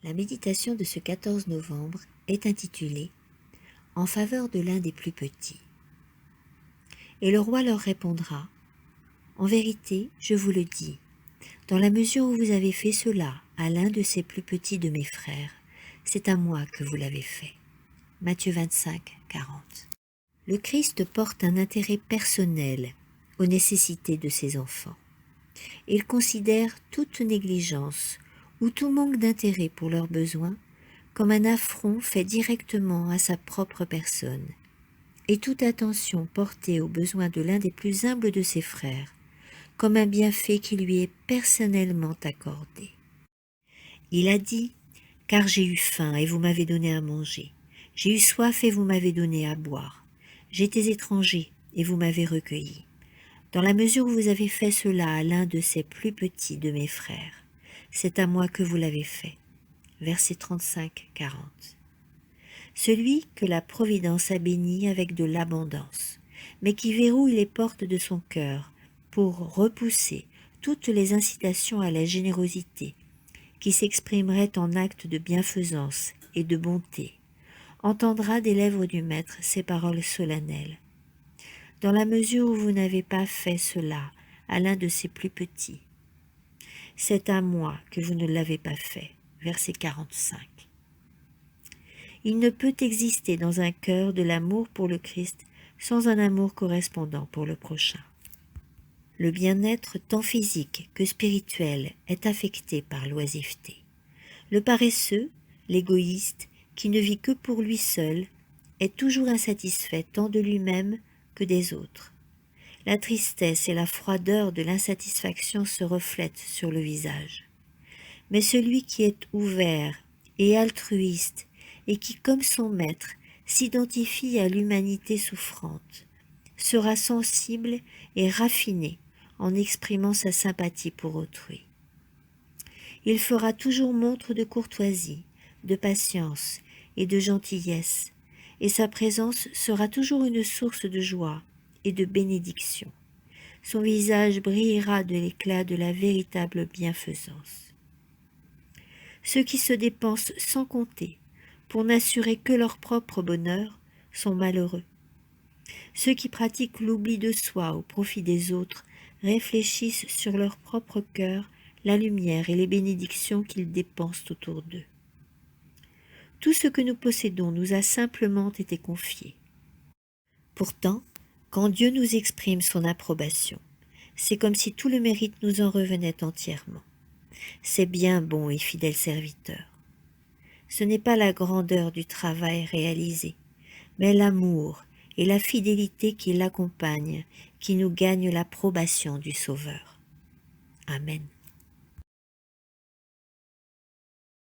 La méditation de ce 14 novembre est intitulée « En faveur de l'un des plus petits ». Et le roi leur répondra « En vérité, je vous le dis, dans la mesure où vous avez fait cela à l'un de ces plus petits de mes frères, c'est à moi que vous l'avez fait. » Matthieu 25, 40. Le Christ porte un intérêt personnel aux nécessités de ses enfants. Il considère toute négligence ou tout manque d'intérêt pour leurs besoins comme un affront fait directement à sa propre personne, et toute attention portée aux besoins de l'un des plus humbles de ses frères comme un bienfait qui lui est personnellement accordé. Il a dit « Car j'ai eu faim et vous m'avez donné à manger, j'ai eu soif et vous m'avez donné à boire, j'étais étranger et vous m'avez recueilli. Dans la mesure où vous avez fait cela à l'un de ces plus petits de mes frères, c'est à moi que vous l'avez fait. » Versets 35-40. Celui que la Providence a béni avec de l'abondance, mais qui verrouille les portes de son cœur pour repousser toutes les incitations à la générosité qui s'exprimeraient en actes de bienfaisance et de bonté, entendra des lèvres du Maître ces paroles solennelles. Dans la mesure où vous n'avez pas fait cela à l'un de ces plus petits, c'est à moi que vous ne l'avez pas fait. Verset 45. Il ne peut exister dans un cœur de l'amour pour le Christ sans un amour correspondant pour le prochain. Le bien-être tant physique que spirituel est affecté par l'oisiveté. Le paresseux, l'égoïste, qui ne vit que pour lui seul, est toujours insatisfait tant de lui-même que des autres. La tristesse et la froideur de l'insatisfaction se reflètent sur le visage. Mais celui qui est ouvert et altruiste et qui, comme son maître, s'identifie à l'humanité souffrante, sera sensible et raffiné en exprimant sa sympathie pour autrui. Il fera toujours montre de courtoisie, de patience et de gentillesse, et sa présence sera toujours une source de joie et de bénédiction. Son visage brillera de l'éclat de la véritable bienfaisance. Ceux qui se dépensent sans compter pour n'assurer que leur propre bonheur sont malheureux. Ceux qui pratiquent l'oubli de soi au profit des autres réfléchissent sur leur propre cœur la lumière et les bénédictions qu'ils dépensent autour d'eux. Tout ce que nous possédons nous a simplement été confié. Pourtant, quand Dieu nous exprime son approbation, c'est comme si tout le mérite nous en revenait entièrement. C'est bien, bon et fidèle serviteur. Ce n'est pas la grandeur du travail réalisé, mais l'amour et la fidélité qui l'accompagnent qui nous gagnent l'approbation du Sauveur. Amen.